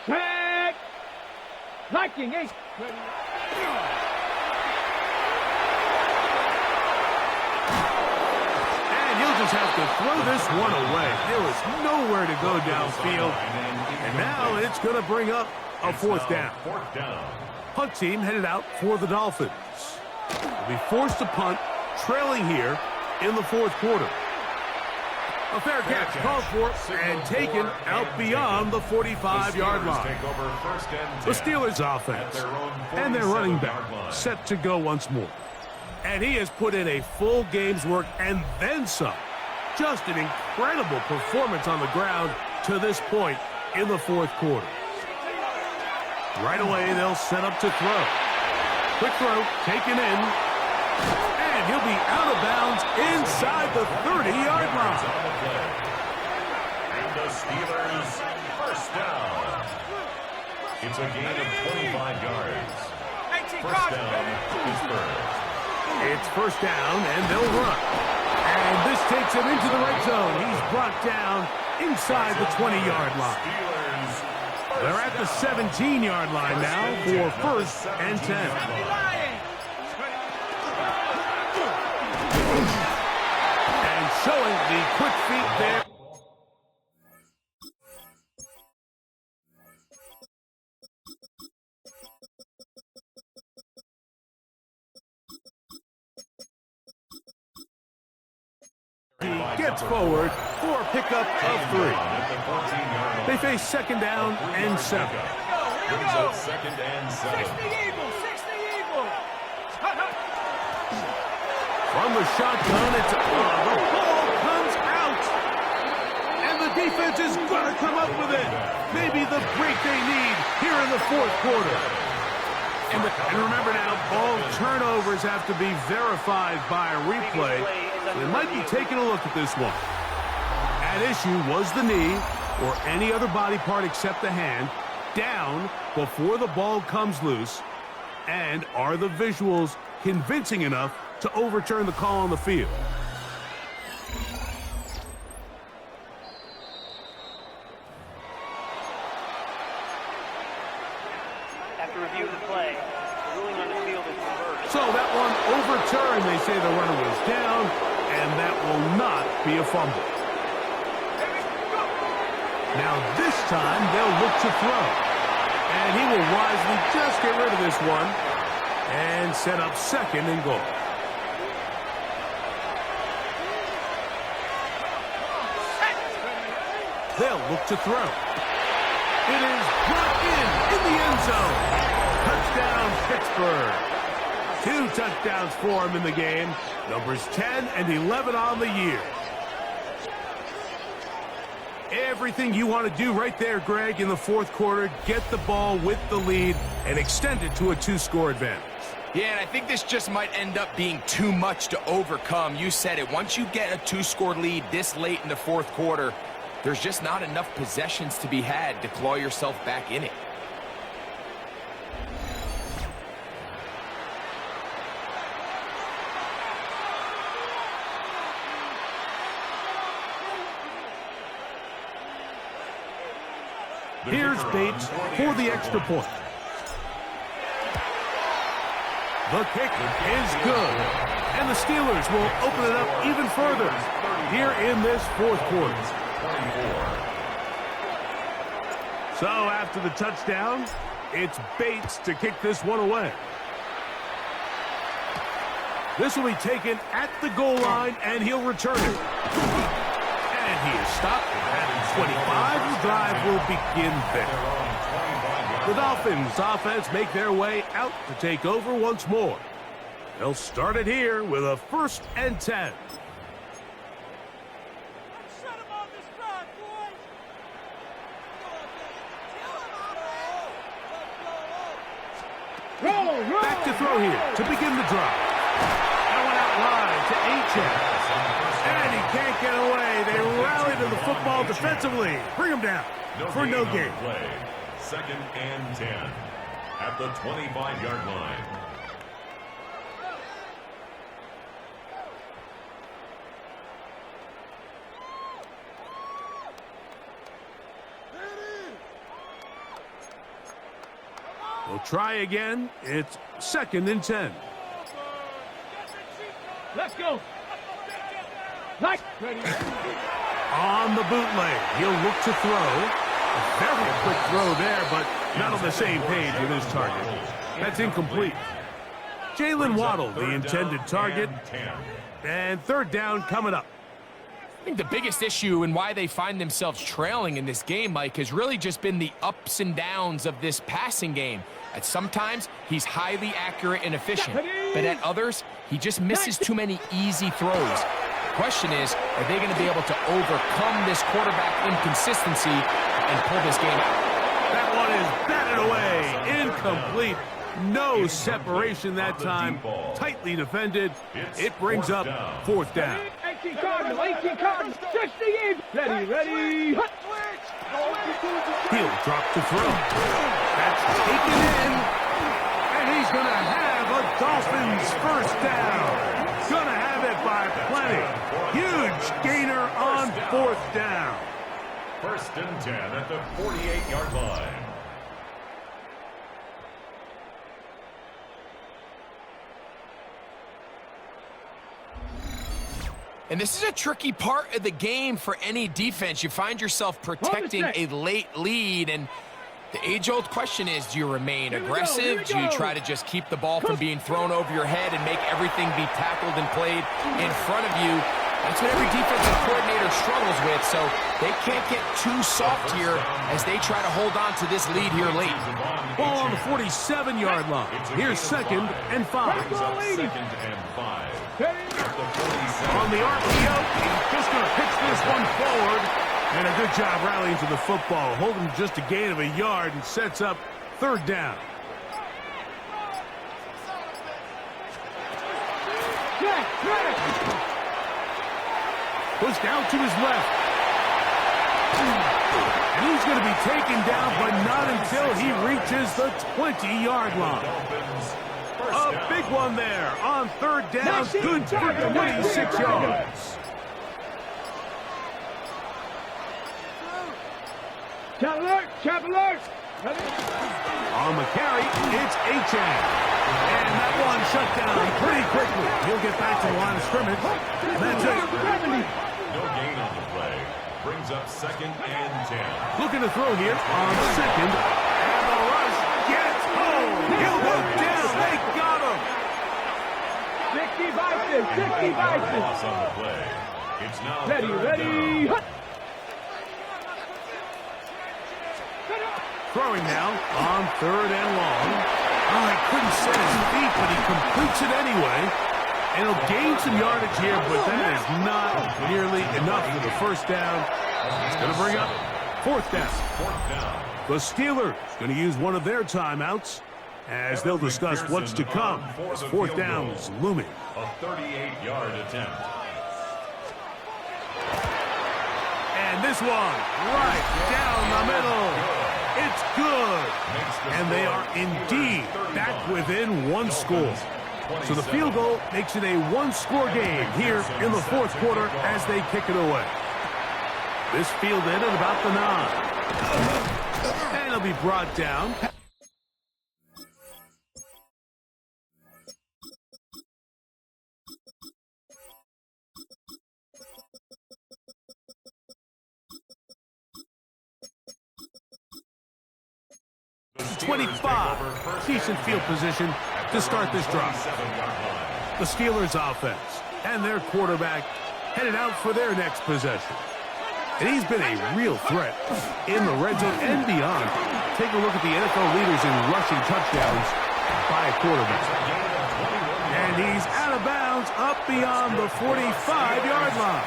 Back. Liking, eh?
Just have to throw this one away. There was nowhere to go downfield. And now it's going to bring up a 4th down.
4th down.
Punt team headed out for the Dolphins. They'll be forced to punt, trailing here in the 4th quarter. A fair catch called for and taken out beyond the 45-yard line. The Steelers offense and their running back set to go once more. And he has put in a full game's work and then some. Just an incredible performance on the ground to this point in the 4th quarter. Right away, they'll set up to throw. Quick throw, taken in. And he'll be out of bounds inside the 30-yard line.
And the Steelers, 1st down. It's a gain of 25 yards. 1st down, Pittsburgh.
It's 1st down, and they'll run. And this takes him into the red zone. He's brought down inside the 20-yard line. They're at the 17-yard line now for 1st and 10. And showing the quick feet there. He gets forward for a pickup of 3. They face 2nd down and 7.
Brings up 2nd and 7.
60 Eagles, 60 Eagles.
From the shotgun, it's the ball comes out. And the defense is going to come up with it. Maybe the break they need here in the 4th quarter. And remember now, ball turnovers have to be verified by a replay. They might be taking a look at this one. At issue was the knee or any other body part except the hand down before the ball comes loose. And are the visuals convincing enough to overturn the call on the field?
After review of the play, the ruling on the field is reversed.
So that one overturned. They say the runner was down, and that will not be a fumble. Now this time they'll look to throw. And he will wisely just get rid of this one and set up 2nd and goal. They'll look to throw. It is brought in the end zone. Touchdown, Pittsburgh. 2 touchdowns for him in the game. Numbers 10 and 11 on the year. Everything you want to do right there, Greg, in the fourth quarter. Get the ball with the lead and extend it to a 2-score advantage.
Yeah, and I think this just might end up being too much to overcome. You said it. Once you get a 2-score lead this late in the fourth quarter, there's just not enough possessions to be had to claw yourself back in it.
Here's Bates for the extra point. The kick is good. And the Steelers will open it up even further here in this fourth quarter. So after the touchdown, it's Bates to kick this one away. This will be taken at the goal line, and he'll return it. And he is stopped at 25. The drive will begin there. The Dolphins offense make their way out to take over once more. They'll start it here with a 1st and 10.
Shut him on this drive, boys.
Back to throw here to begin the drive. That one out wide to Achane. And he can't get away. They rally to the football defensively. Bring him down for no gain.
2nd and 10 at the 25-yard line.
We'll try again. It's 2nd and 10.
Let's go. Nice.
On the bootleg, he'll look to throw. A very quick throw there, but not on the same page with his target. That's incomplete. Jalen Waddle, the intended target. And 3rd down coming up.
I think the biggest issue and why they find themselves trailing in this game, Mike, has really just been the ups and downs of this passing game. At sometimes, he's highly accurate and efficient, but at others, he just misses too many easy throws. The question is, are they going to be able to overcome this quarterback inconsistency and pull this game out?
That one is batted away. Incomplete. No separation that time. Tightly defended. It brings up 4th down.
18 Cardinals, 18 Cardinals, 60 in. Ready.
He'll drop to throw. That's taken in. And he's going to have a Dolphins 1st down. Going to have it by plenty. Huge gainer on 4th down.
1st and 10 at the 48-yard line.
And this is a tricky part of the game for any defense. You find yourself protecting a late lead, and the age-old question is, do you remain aggressive? Do you try to just keep the ball from being thrown over your head and make everything be tackled and played in front of you? That's what every defensive coordinator struggles with, so they can't get too soft here as they try to hold on to this lead here late.
Ball on the 47-yard line. Here's 2nd and 5.
2nd and 5.
On the RPO, he's just going to pitch this one forward. And a good job rallying to the football, holding just a gain of a yard and sets up 3rd down. Push down to his left. And he's going to be taken down, but not until he reaches the 20-yard line. A big one there on 3rd down. Good for 26 yards.
Chap alert.
On the carry, it's Achane. And that one shut down pretty quickly. He'll get back to the line of scrimmage. That's it.
No gain on the play. Brings up 2nd and 10.
Looking to throw here on 2nd. And the rush gets home. He'll go down. They got him.
60 Vikings.
Loss on the play. It's now
Ready.
now on 3rd and long. Oh, he couldn't set his feet, but he completes it anyway. And he'll gain some yardage here, but that is not nearly enough for the first down. It's going to bring up 4th down. The Steelers going to use one of their timeouts as they'll discuss what's to come. As 4th down is looming.
A 38-yard attempt.
And this one, right down the middle. It's good. And they are indeed back within one score. So the field goal makes it a one-score game here in the 4th quarter as they kick it away. This fielded at about the 9. And it'll be brought down. Decent field position to start this drive. The Steelers offense and their quarterback headed out for their next possession. And he's been a real threat in the red zone and beyond. Take a look at the NFL leaders in rushing touchdowns by a quarterback. And he's out of bounds up beyond the 45-yard line.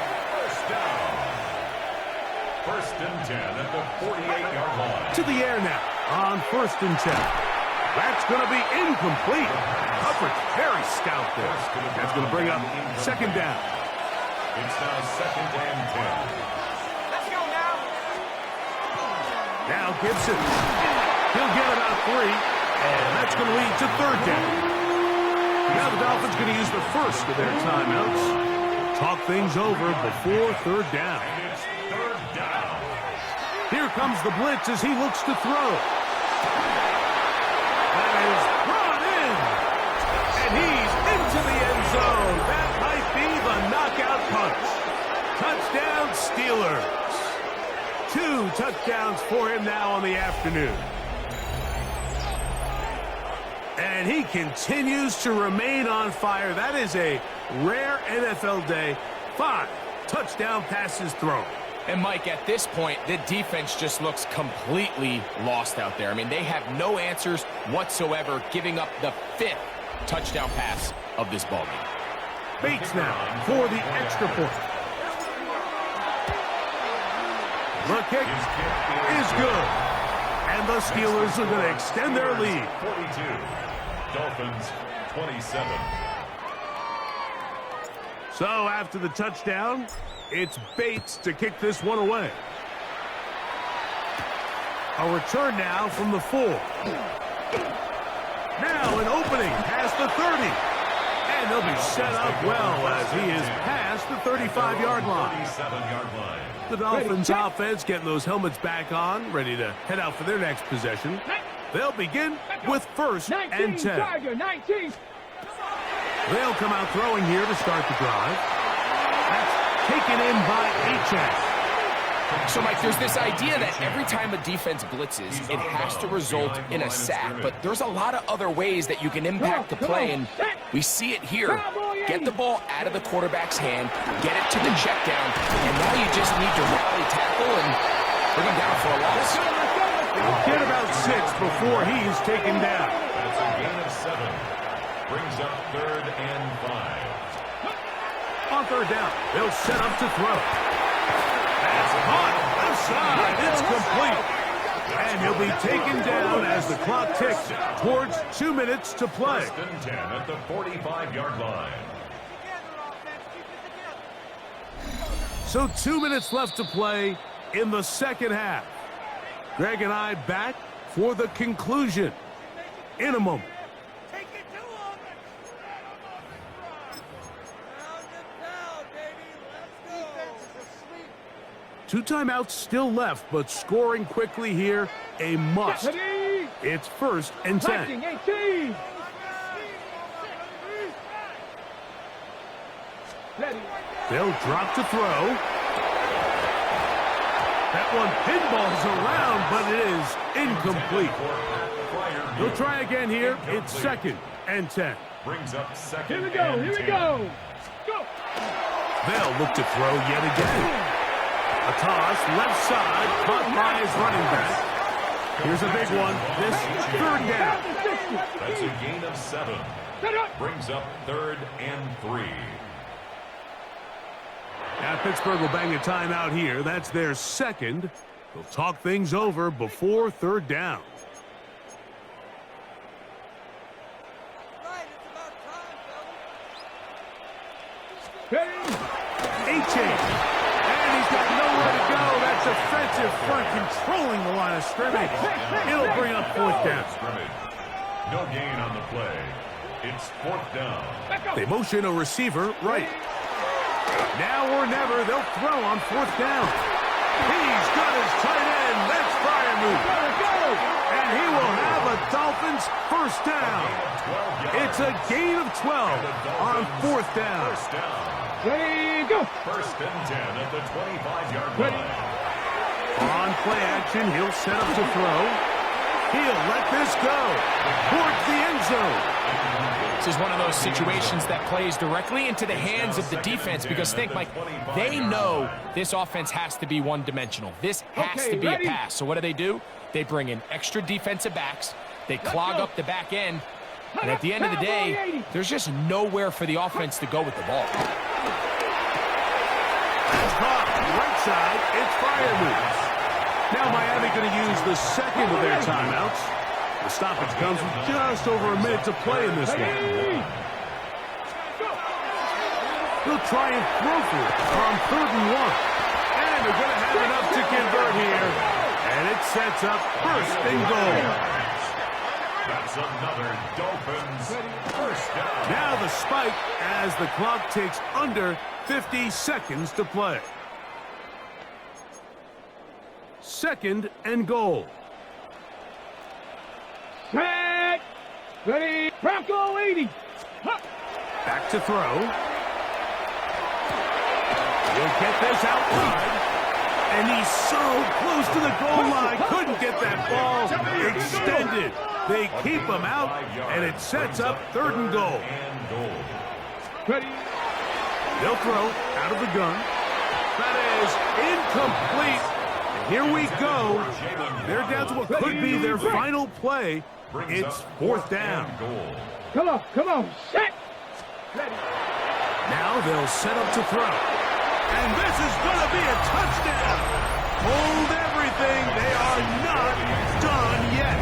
First and 10 at the 48-yard line.
To the air now on 1st and 10. That's going to be incomplete. Coverage very stout there. That's going to bring up 2nd down.
It's now 2nd and 10.
Let's go now.
Now Gibson. He'll get about 3, and that's going to lead to 3rd down. Now the Dolphins going to use the first of their timeouts. Talk things over before 3rd down.
And it's 3rd down.
Here comes the blitz as he looks to throw. That is brought in. And he's into the end zone. That might be the knockout punch. Touchdown Steelers. 2 touchdowns for him now on the afternoon. And he continues to remain on fire. That is a rare NFL day. 5 touchdown passes thrown.
And, Mike, at this point, the defense just looks completely lost out there. I mean, they have no answers whatsoever, giving up the 5th touchdown pass of this ballgame.
Bates now for the extra point. The kick is good. And the Steelers are going to extend their lead.
42. Dolphins 27.
So after the touchdown, it's Bates to kick this one away. A return now from the 4. Now an opening past the 30. And they'll be set up well as he is past the 35-yard line.
37-yard line.
The Dolphins offense getting those helmets back on, ready to head out for their next possession. They'll begin with 1st and 10. They'll come out throwing here to start the drive. That's taken in by Achane.
So, Mike, there's this idea that every time a defense blitzes, it has to result in a sack. But there's a lot of other ways that you can impact the play, and we see it here. Get the ball out of the quarterback's hand, get it to the check down, and now you just need to rally tackle and bring him down for a loss.
Get about 6 before he's taken down.
That's a gain of 7. Brings up 3rd and 5.
On 3rd down, they'll set up to throw. That's caught outside. It's complete. And he'll be taken down as the clock ticks towards 2 minutes to play.
1st and 10 at the 45-yard line.
So 2 minutes left to play in the second half. Greg and I back for the conclusion in a moment. 2 timeouts still left, but scoring quickly here, a must. It's 1st and 10. They'll drop to throw. That one pinballs around, but it is incomplete. They'll try again here. It's 2nd and 10.
Brings up 2nd.
Here we go. Go.
They'll look to throw yet again. A toss, left side, caught by his running back. Here's a big one. This third down.
That's a gain of 7. Brings up 3rd and 3.
Now Pittsburgh will bang a timeout here. That's their second. They'll talk things over before 3rd down. And he's got nowhere to go. That's offensive front controlling the line of scrimmage. It'll bring up 4th down.
No gain on the play. It's 4th down.
They motion a receiver right. Now or never, they'll throw on 4th down. He's got his tight end. That's Freiermuth. And he will have a Dolphins first down. It's a gain of 12 on 4th down.
Ready, go.
1st and 10 at the 25-yard line.
On play action, he'll set up to throw. He'll let this go towards the end zone.
This is one of those situations that plays directly into the hands of the defense because think, Mike, they know this offense has to be one-dimensional. This has to be a pass. So what do? They bring in extra defensive backs. They clog up the back end. And at the end of the day, there's just nowhere for the offense to go with the ball.
That's caught. Right side, it's Freiermuth. Now Miami going to use the second of their timeouts. The stoppage comes with just over a minute to play in this one. He'll try and throw for it on 3rd and 1. And they're going to have enough to convert here. And it sets up 1st and goal.
That's another Dolphins first down.
Now the spike as the clock takes under 50 seconds to play. 2nd and goal.
Set. Ready. Bronco 80.
Back to throw. He'll get this out wide. And he's so close to the goal line. Couldn't get that ball extended. They keep him out, and it sets up 3rd and goal.
Ready.
They'll throw out of the gun. That is incomplete. And here we go. They're down to what could be their final play. It's 4th down.
Come on. Set. Ready.
Now they'll set up to throw. And this is going to be a touchdown. Hold everything. They are not done yet.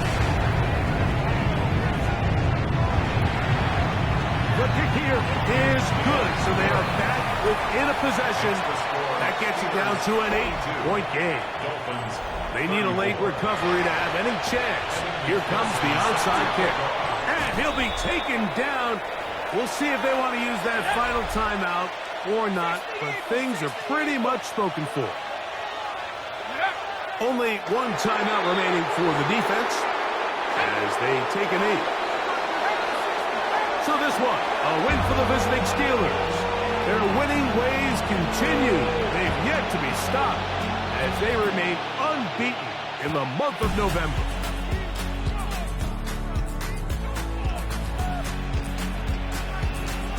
The kick here is good, so they are back within a possession. That gets it down to an 8-point game. They need a late recovery to have any chance. Here comes the onside kick. And he'll be taken down. We'll see if they want to use that final timeout or not, but things are pretty much spoken for. Only one timeout remaining for the defense as they take a knee. So this one, a win for the visiting Steelers. Their winning ways continue. They've yet to be stopped as they remain unbeaten in the month of November.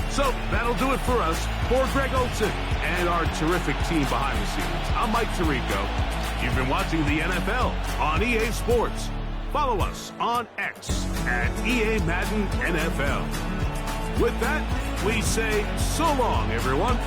So that'll do it for us. For Greg Olsen and our terrific team behind the scenes, I'm Mike Tirico. You've been watching the NFL on EA Sports. Follow us on X at EA Madden NFL. With that, we say so long, everyone.